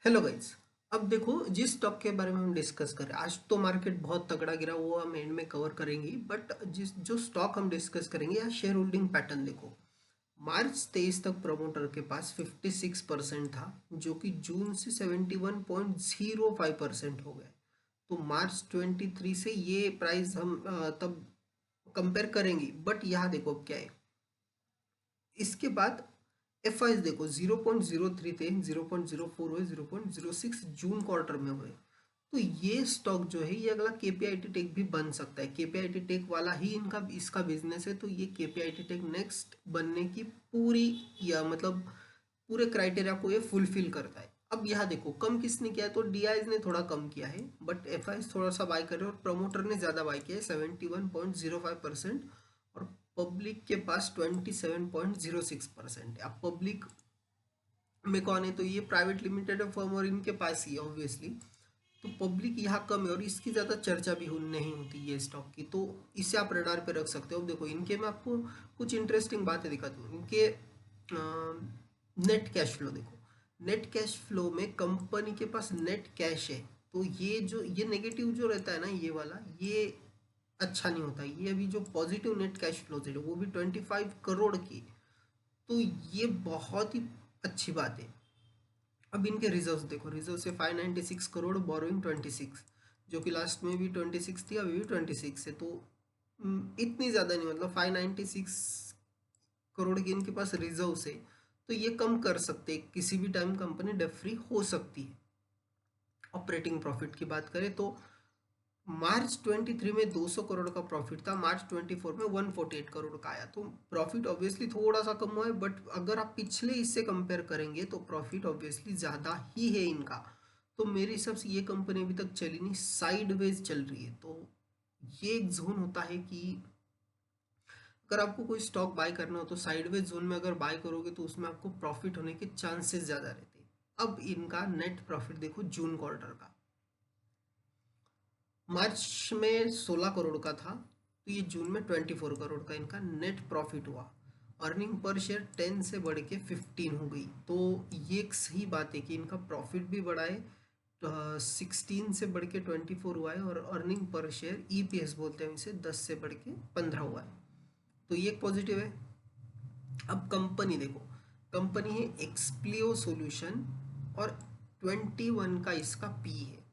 Hello guys. अब देखो जिस स्टॉक के बारे में हम डिस्कस करें, आज तो मार्केट बहुत तगड़ा गिरा, वो हम एंड में कवर करेंगे। बट जिस जो स्टॉक हम डिस्कस करेंगे या शेयर होल्डिंग पैटर्न देखो, मार्च 23 तक प्रमोटर के पास 56% था, जो कि जून से 71.05% हो गया। तो मार्च 23 से ये प्राइस हम तब कंपेयर करेंगे। बट यहाँ देखो अब क्या है, इसके बाद एफ आई देखो 0.03 थे, 0.04 हुए, 0.06 जून क्वार्टर में हुए। तो ये स्टॉक जो है ये अगला केपीआईटी टेक भी बन सकता है। केपीआईटी टेक वाला ही इनका इसका बिजनेस है, तो ये केपीआईटी टेक नेक्स्ट बनने की पूरी या मतलब पूरे क्राइटेरिया को ये फुलफिल करता है। अब यहाँ देखो कम किसने किया है, तो डीआईज ने थोड़ा कम किया है, बट एफ आई थोड़ा सा बाय कर रहे हैं और प्रमोटर ने ज़्यादा बाय किया है 71.05%। और पब्लिक के पास 27.06% है। अब पब्लिक में कौन है, तो ये प्राइवेट लिमिटेड फर्म और इनके पास ही है ऑब्वियसली। तो पब्लिक यहाँ कम है और इसकी ज़्यादा चर्चा भी नहीं होती ये स्टॉक की, तो इसे आप रडार पे रख सकते हो। अब देखो इनके मैं आपको कुछ इंटरेस्टिंग बातें दिखाती हूँ। इनके नेट कैश फ्लो देखो, नेट कैश फ्लो में कंपनी के पास नेट कैश है। तो ये जो ये नेगेटिव जो रहता है ना, ये वाला ये अच्छा नहीं होता। ये अभी जो पॉजिटिव नेट कैश फ्लो है वो भी 25 करोड़ की, तो ये बहुत ही अच्छी बात है। अब इनके रिजर्व्स देखो, रिजर्व से 596 करोड़, बोरोइंग 26, जो कि लास्ट में भी 26 थी, अभी भी 26 है। तो इतनी ज़्यादा नहीं, मतलब 596 करोड़ की इनके पास रिजर्व है। तो ये कम कर सकते हैं, किसी भी टाइम कंपनी डेट फ्री हो सकती है। ऑपरेटिंग प्रॉफिट की बात करें तो मार्च 23 में 200 करोड़ का प्रॉफिट था, मार्च 24 में 148 करोड़ का आया। तो प्रॉफिट ऑब्वियसली थोड़ा सा कम हुआ है, बट अगर आप पिछले इससे कंपेयर करेंगे तो प्रॉफिट ऑब्वियसली ज़्यादा ही है इनका। तो मेरे हिसाब से ये कंपनी अभी तक चली नहीं, साइडवेज चल रही है। तो ये एक जोन होता है कि अगर आपको कोई स्टॉक बाय करना हो तो साइडवेज जोन में अगर बाय करोगे तो उसमें आपको प्रॉफिट होने के चांसेस ज़्यादा रहते हैं। अब इनका नेट प्रॉफिट देखो जून क्वार्टर का, मार्च में 16 करोड़ का था, तो ये जून में 24 करोड़ का इनका नेट प्रॉफिट हुआ। अर्निंग पर शेयर 10 से बढ़ के 15 हो गई। तो ये एक सही बात है कि इनका प्रॉफिट भी बढ़ा है, 16 से बढ़ के 24 हुआ है, और अर्निंग पर शेयर ईपीएस बोलते हैं इसे, 10 से बढ़ के 15 हुआ है। तो ये एक पॉजिटिव है। अब कंपनी देखो, कंपनी है एक्सप्लियो सॉल्यूशन और 21 का इसका पी है।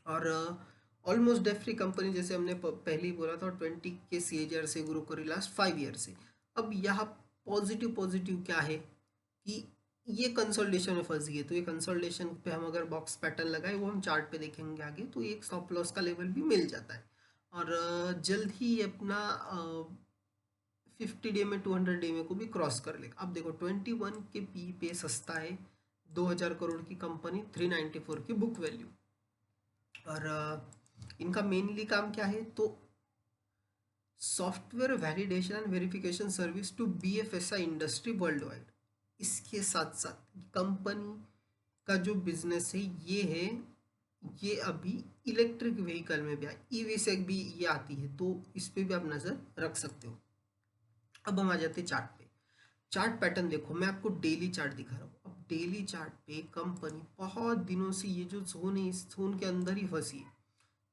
और ऑलमोस्ट डेट फ्री कंपनी, जैसे हमने पहले ही बोला था, 20 के CAGR से ग्रो करी लास्ट 5 ईयर से। अब यहाँ पॉजिटिव पॉजिटिव क्या है कि ये कंसोलिडेशन में फंस गई है। तो ये कंसोलिडेशन पे हम अगर बॉक्स पैटर्न लगाए, वो हम चार्ट पे देखेंगे आगे, तो एक स्टॉप लॉस का लेवल भी मिल जाता है। और जल्द ही ये अपना 50 डे में 200 डे में को भी क्रॉस कर लेगा। अब देखो 21 के पी पे सस्ता है, 2000 करोड़ की कंपनी, 394 की बुक वैल्यू। और इनका मेनली काम क्या है, तो software validation and verification service to BFSI industry world wide. इसके साथ साथ कंपनी का जो बिजनेस है ये है, ये अभी इलेक्ट्रिक व्हीकल में भी आई, ईवी से भी ये आती है, तो इस पे भी आप नज़र रख सकते हो। अब हम आ जाते हैं चार्ट पे। चार्ट पैटर्न देखो, मैं आपको डेली चार्ट दिखा रहा हूँ। अब डेली चार्ट पे कंपनी बहुत दिनों से ये जो जोन है, इस जोन के अंदर ही फंसी है।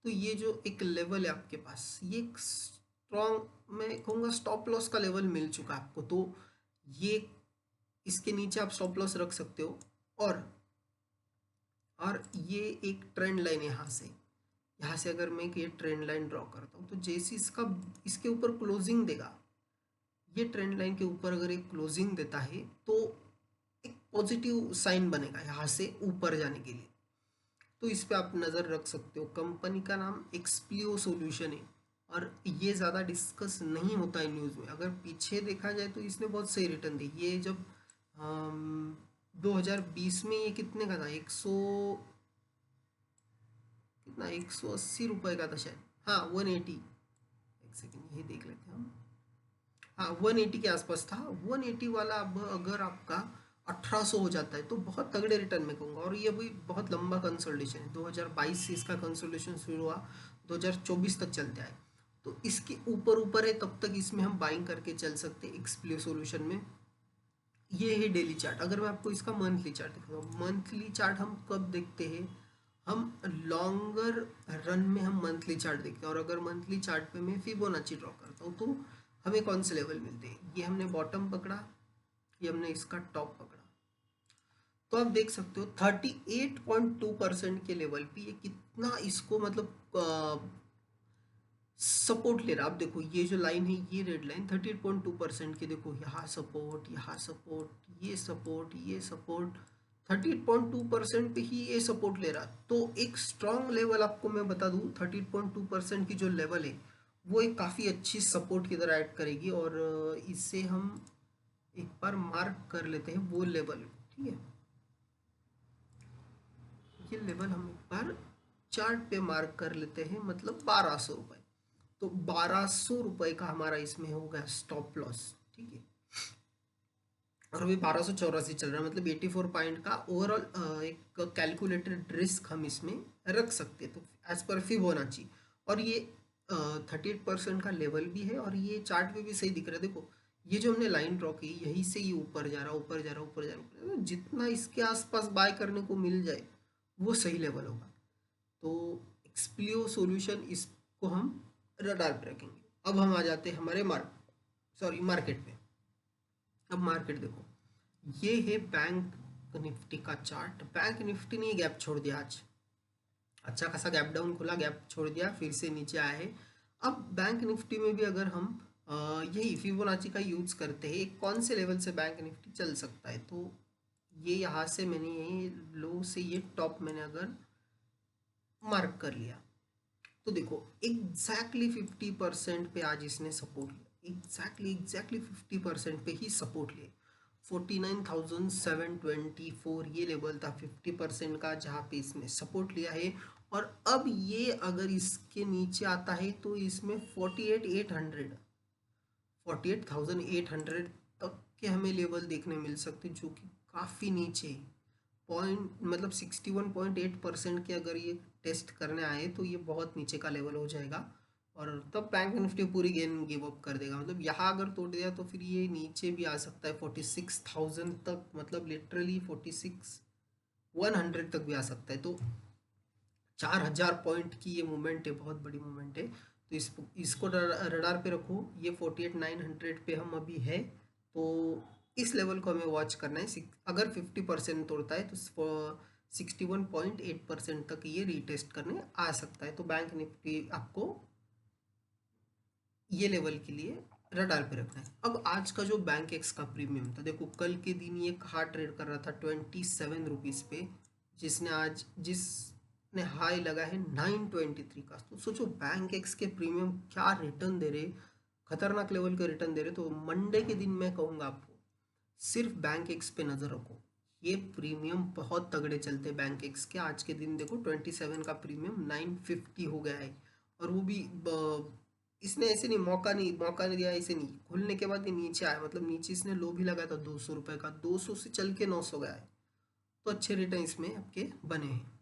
तो ये जो एक लेवल है आपके पास, ये एक स्ट्रॉन्ग, मैं कहूँगा स्टॉप लॉस का लेवल मिल चुका है आपको। तो ये इसके नीचे आप स्टॉप लॉस रख सकते हो। और और ये एक ट्रेंड लाइन यहाँ से अगर मैं ये ट्रेंड लाइन ड्रॉ करता हूँ, तो जैसे इसका इसके ऊपर क्लोजिंग देगा, ये ट्रेंड लाइन के ऊपर अगर एक क्लोजिंग देता है, तो एक पॉजिटिव साइन बनेगा यहाँ से ऊपर जाने के लिए। तो इस पे आप नज़र रख सकते हो। कंपनी का नाम एक्सप्लियो सॉल्यूशन है, और ये ज़्यादा डिस्कस नहीं होता है न्यूज़ में। अगर पीछे देखा जाए तो इसने बहुत सही रिटर्न दी। ये जब 2020 में ये कितने का था, 100 कितना, 180 रुपये का था शायद, हाँ 180। एक सेकेंड यही देख लेते हैं हम। हाँ 180 के आसपास था। 180 वाला अब अगर आपका 1800 हो जाता है तो बहुत तगड़े रिटर्न में कहूँगा। और ये भी बहुत लंबा कंसोलिडेशन है, 2022 से इसका कंसोलिडेशन शुरू हुआ, 2024 तक चलते आए। तो इसके ऊपर ऊपर है, तब तक इसमें हम बाइंग करके चल सकते हैं एक्सप्लियो सॉल्यूशन में। ये है डेली चार्ट। अगर मैं आपको इसका मंथली चार्ट दिखाऊंगा, मंथली चार्ट हम कब देखते हैं, हम लॉन्गर रन में हम मंथली चार्ट देखते हैं। और अगर मंथली चार्ट पे मैं फिबोनाची ड्रॉ करता हूँ तो हमें कौन से लेवल मिलते हैं, ये हमने बॉटम पकड़ा, ये हमने इसका टॉप पकड़ा, तो आप देख सकते हो 38.2% के लेवल पे ये कितना इसको मतलब सपोर्ट ले रहा है। आप देखो ये जो लाइन है, ये रेड लाइन 38.2% की, देखो यहाँ सपोर्ट, यहाँ सपोर्ट, ये सपोर्ट, ये सपोर्ट, 38.2% पे ही ये सपोर्ट ले रहा। तो एक स्ट्रॉन्ग लेवल आपको मैं बता दूं, 38.2% की जो लेवल है वो एक काफ़ी अच्छी सपोर्ट की तरह ऐड करेगी। और इससे हम एक बार मार्क कर लेते हैं वो लेवल, ठीक है। ये लेवल हम एक बार चार्ट पे मार्क कर लेते हैं, मतलब 1200 रुपये। तो 1200 रुपये का हमारा इसमें हो गया स्टॉप लॉस, ठीक है। और अभी 1284 चल रहा है, मतलब 84 पॉइंट का ओवरऑल एक कैलकुलेटेड रिस्क हम इसमें रख सकते हैं। तो एज पर फिबोनाची, और ये 38% का लेवल भी है, और ये चार्ट पे भी सही दिख रहा है। देखो ये जो हमने लाइन ड्रॉ की, यहीं से ये ऊपर जा रहा, ऊपर जा रहा, ऊपर जा रहा, ऊपर जा रहा, जितना इसके आसपास बाय करने को मिल जाए वो सही लेवल होगा। तो एक्सप्लियो सॉल्यूशन, इसको हम रडार पे रखेंगे। अब हम आ जाते हैं हमारे मार्केट पे। अब मार्केट देखो, ये है बैंक निफ्टी का चार्ट। बैंक निफ्टी ने गैप छोड़ दिया आज, अच्छा खासा गैप डाउन खुला, गैप छोड़ दिया, फिर से नीचे आया है। अब बैंक निफ्टी में भी अगर हम यही फिबोनाची का यूज करते हैं, कौन से लेवल से बैंक निफ्टी चल सकता है, तो ये यहाँ से मैंने यही लो से ये टॉप मैंने अगर मार्क कर लिया, तो देखो एग्जैक्टली 50% पे आज इसने सपोर्ट लिया, एग्जैक्टली 50% पे ही सपोर्ट लिया। 49,724 ये लेवल था 50% का, जहाँ पे इसने सपोर्ट लिया है। और अब ये अगर इसके नीचे आता है तो इसमें 48,800 तक के हमें लेवल देखने मिल सकते, जो कि काफ़ी नीचे पॉइंट, मतलब 61.8% के अगर ये टेस्ट करने आए तो ये बहुत नीचे का लेवल हो जाएगा। और तब बैंक निफ्टी पूरी गेम गिव अप कर देगा, मतलब यहाँ अगर तोड़ दिया तो फिर ये नीचे भी आ सकता है 46,000 तक, मतलब लिटरली 46,100 तक भी आ सकता है। तो 4,000 पॉइंट की ये मूवमेंट है, बहुत बड़ी मूवमेंट है। तो इसको रडार पे रखो, ये 48,900 पे हम अभी है। तो इस लेवल को हमें वॉच करना है। अगर 50% तोड़ता है तो 61.8% तक ये रीटेस्ट करने आ सकता है। तो बैंक निफ्टी आपको ये लेवल के लिए रडार पे रखना है। अब आज का जो बैंक एक्स का प्रीमियम था, देखो कल के दिन ये कहाँ ट्रेड कर रहा था 27 रुपीज़ पे, जिसने हाई लगा है 923 का। तो सोचो बैंक एक्स के प्रीमियम क्या रिटर्न दे रहे, खतरनाक लेवल के रिटर्न दे रहे। तो मंडे के दिन मैं कहूँगा आपको सिर्फ बैंक एक्स पे नज़र रखो, ये प्रीमियम बहुत तगड़े चलते बैंक एक्स के। आज के दिन देखो 27 का प्रीमियम 950 हो गया है। और वो भी इसने ऐसे नहीं, मौका नहीं दिया, ऐसे नहीं, खुलने के बाद ये नीचे आया, मतलब नीचे इसने लो भी लगाया था 200 रुपये का, 200 से चल के 900 गया है। तो अच्छे रिटर्न इसमें आपके बने हैं।